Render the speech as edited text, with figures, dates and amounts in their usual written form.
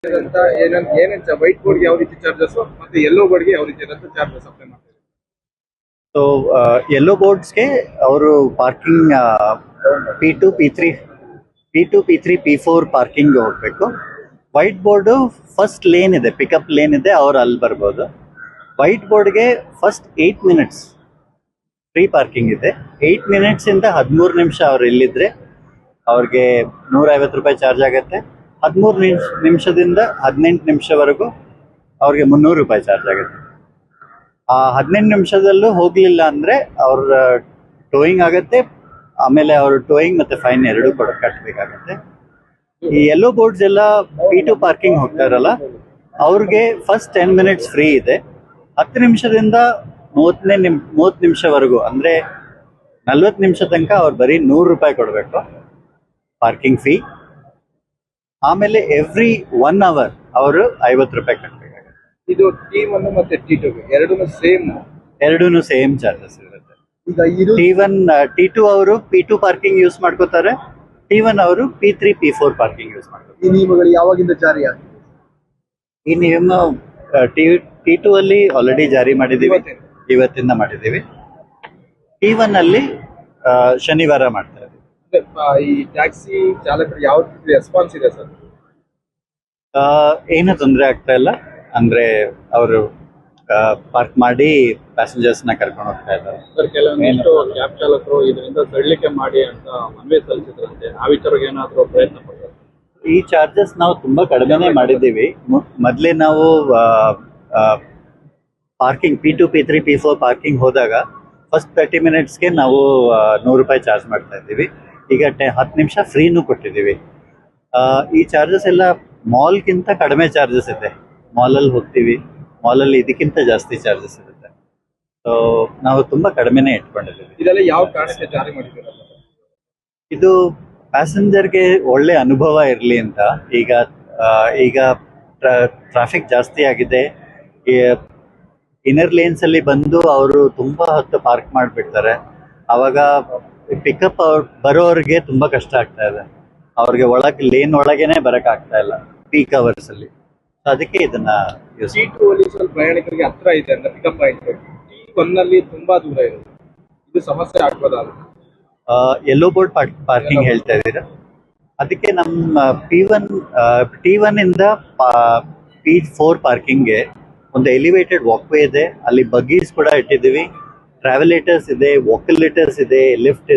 ಅಂತ ಏನೇನ್ ವೈಟ್ ಬೋರ್ಡ್ಗೆ ಯಾವ ರೀತಿ ಚಾರ್ಜಸ್ ಮತ್ತೆ ಯೆಲ್ಲೋ ಬೋರ್ಡ್ಗೆ ಯಾವ ರೀತಿ ಚಾರ್ಜಸ್ ಅಪ್ಲೈ ಮಾಡ್ತಾರೆ? ಸೊ ಯೆಲ್ಲೋ ಬೋರ್ಡ್ಸ್ಗೆ ಅವರು parking P2 P3 P4 parking ಹೋಗ್ಬೇಕು. ವೈಟ್ ಬೋರ್ಡು ಫಸ್ಟ್ ಲೇನ್ ಇದೆ, ಪಿಕಪ್ ಲೇನ್ ಇದೆ, ಅವ್ರು ಅಲ್ಲಿ ಬರ್ಬೋದು. ವೈಟ್ ಬೋರ್ಡ್ಗೆ ಫಸ್ಟ್ 8 ಮಿನಿಟ್ಸ್ ಫ್ರೀ ಪಾರ್ಕಿಂಗ್ ಇದೆ. 8 ಮಿನಿಟ್ಸ್ ಇಂದ 13 ನಿಮಿಷ ಅವ್ರು ಇಲ್ಲಿದ್ರೆ ಅವ್ರಿಗೆ 150 ರೂಪಾಯಿ ಚಾರ್ಜ್ ಆಗುತ್ತೆ. 13 ನಿಮಿಷದಿಂದ 18 ನಿಮಿಷವರೆಗೂ ಅವ್ರಿಗೆ 300 ರೂಪಾಯಿ ಚಾರ್ಜ್ ಆಗುತ್ತೆ. ಆ 18 ನಿಮಿಷದಲ್ಲೂ ಹೋಗ್ಲಿಲ್ಲ ಅಂದ್ರೆ ಅವ್ರ ಟೋಯಿಂಗ್ ಆಗುತ್ತೆ. ಆಮೇಲೆ ಅವರು ಟೋಯಿಂಗ್ ಮತ್ತೆ ಫೈನ್ ಎರಡೂ ಕಟ್ಟಬೇಕಾಗತ್ತೆ. ಈ ಯೆಲ್ಲೋ ಬೋರ್ಡ್ಸ್ ಎಲ್ಲ P2 ಪಾರ್ಕಿಂಗ್ ಹೋಗ್ತಾರಲ್ಲ ಅವ್ರಿಗೆ ಫಸ್ಟ್ 10 ಮಿನಿಟ್ಸ್ ಫ್ರೀ ಇದೆ. 10 ನಿಮಿಷದಿಂದ 30 ನಿಮಿಷವರೆಗೂ ಅಂದ್ರೆ 40 ನಿಮಿಷ ತನಕ ಅವ್ರು ಬರೀ 100 ರೂಪಾಯಿ ಕೊಡಬೇಕು ಪಾರ್ಕಿಂಗ್ ಫೀ. ಆಮೇಲೆ ಎವ್ರಿ 1 ಅವರ್ ಅವರು 50 ರೂಪಾಯಿ ಕಟ್ಟಬೇಕಾಗುತ್ತೆ. ಇದು T1 ಮತ್ತೆ T2 ಎರಡೂ ಸೇಮ್ ಚಾರ್ಜಸ್ ಇರುತ್ತೆ. ಈಗ T1 T2 ಅವರು P2 ಪಾರ್ಕಿಂಗ್ ಯೂಸ್ ಮಾಡ್ಕೋತಾರೆ, T1 ಅವರು P3 P4 ಪಾರ್ಕಿಂಗ್ ಯೂಸ್ ಮಾಡ್ಕೋತಾರೆ. ಈ ನಿಯಮಗಳು ಯಾವಾಗಿಂದ ಜಾರಿ ಆಗಿದೆ? ಈ ನಿಯಮ T2 ಅಲ್ಲಿ ಆಲ್ರೆಡಿ ಜಾರಿ ಮಾಡಿದ್ದೀವಿ, ಇವತ್ತಿಂದ ಮಾಡಿದ್ದೀವಿ. T1 ಅಲ್ಲಿ ಶನಿವಾರ ಮಾಡ್ತಾ ಇದ್ದೀವಿ. ಈ ಟ್ಯಾಕ್ಸಿ ಚಾಲಕರು ಯಾವ ರೆಸ್ಪಾನ್ಸ್ ಇದೆ ಸರ್? ಏನು ತೊಂದರೆ ಆಗ್ತಾ ಇಲ್ಲ. ಅಂದ್ರೆ ಅವರು ಪಾರ್ಕ್ ಮಾಡಿ ಪ್ಯಾಸೆಂಜರ್ಸ್ ನ ಕರ್ಕೊಂಡು ಹೋಗ್ತಾ ಇದ್ದಾರೆ. ಸರ್, ಕೆಲವೊಂದಿಷ್ಟು ಕ್ಯಾಬ್ ಚಾಲಕರು ಇದರಿಂದ ಸಡಿಲಿಕೆ ಮಾಡಿ ಅಂತ ಮನವಿ ಸಲ್ಲಿಸಿದ್ರಂತೆ. ಆ ವಿಚಾರಕ್ಕೆ ಏನಾದರೂ ಪ್ರಯತ್ನ ಪಡ್ತಾರೆ? ಈ ಚಾರ್ಜಸ್ ನಾವು ತುಂಬಾ ಕಡಿಮೆನೇ ಮಾಡಿದ್ದೀವಿ. ಮೊದಲೇ ನಾವು parking P2 P3 P4 parking ಹೋದಾಗ ಫಸ್ಟ್ 30 ಮಿನಿಟ್ಸ್ಗೆ ನಾವು 100 ರೂಪಾಯಿ ಚಾರ್ಜ್ ಮಾಡ್ತಾ ಇದ್ದೀವಿ. ಈಗ 10 ನಿಮಿಷ ಫ್ರೀನೂ ಕೊಟ್ಟಿದ್ದೀವಿ. ಈ ಚಾರ್ಜಸ್ ಎಲ್ಲ ಮಾಲ್ಗಿಂತ ಕಡಿಮೆ ಚಾರ್ಜಸ್ ಇದೆ. ಮಾಲಲ್ಲಿ ಹೋಗ್ತೀವಿ, ಮಾಲಲ್ಲಿ ಇದಕ್ಕಿಂತ ಜಾಸ್ತಿ ಚಾರ್ಜಸ್ ಇರುತ್ತೆ. ಸೊ ನಾವು ತುಂಬಾ ಕಡಿಮೆನೇ ಇಟ್ಕೊಂಡಿದ್ದೀವಿ. ಇದೆಲ್ಲ ಯಾವ ಕಾರಣಕ್ಕೆ ಜಾರಿ ಮಾಡಿದ್ದೀರಾ? ಇದು ಪ್ಯಾಸೆಂಜರ್ಗೆ ಒಳ್ಳೆ ಅನುಭವ ಇರಲಿ ಅಂತ. ಈಗ ಟ್ರಾಫಿಕ್ ಜಾಸ್ತಿ ಆಗಿದೆ. ಇನ್ನರ್ ಲೇನ್ಸ್ ಅಲ್ಲಿ ಬಂದು ಅವರು ತುಂಬಾ ಹೊತ್ತು ಪಾರ್ಕ್ ಮಾಡಿಬಿಡ್ತಾರೆ. ಅವಾಗ ಪಿಕಪ್ ಬರೋರಿಗೆ ತುಂಬಾ ಕಷ್ಟ ಆಗ್ತಾ ಇದೆ. ಅವ್ರಿಗೆ ಲೇನ್ ಒಳಗೇನೆ ಬರಕ್ ಆಗ್ತಾ ಇಲ್ಲ ಪೀಕ್ ಅವರ್ಸ್ ಅಲ್ಲಿ. ಅದಕ್ಕೆ ಇದನ್ನ T2 ಅಲ್ಲಿ ಸ್ವಲ್ಪ ಪ್ರಯಾಣಿಕರಿಗೆ ಹತ್ರ ಇದೆ ಅಂತ ಪಿಕಪ್ ಪಾಯಿಂಟ್, T1 ಅಲ್ಲಿ ತುಂಬಾ ದೂರ ಇದೆ. ಇದು ಸಮಸ್ಯೆ ಆಗ್ಬೋದಾ? ಯೆಲ್ಲೋ ಬೋರ್ಡ್ ಪಾರ್ಕಿಂಗ್ ಹೇಳ್ತಾ ಇದ್ದೀರಾ? ಅದಕ್ಕೆ ನಮ್ಮ T1 ಇಂದ P4 ಪಾರ್ಕಿಂಗ್ಗೆ ಒಂದು ಎಲಿವೇಟೆಡ್ ವಾಕ್ವೇ ಇದೆ. ಅಲ್ಲಿ ಬಗ್ಗೀಸ್ ಕೂಡ ಇಟ್ಟಿದ್ದೀವಿ, ಟ್ರಾವೆಲೇಟರ್ಸ್ ಇದೆ, ವಾಕಲೇಟರ್ಸ್ ಇದೆ, ಲಿಫ್ಟ್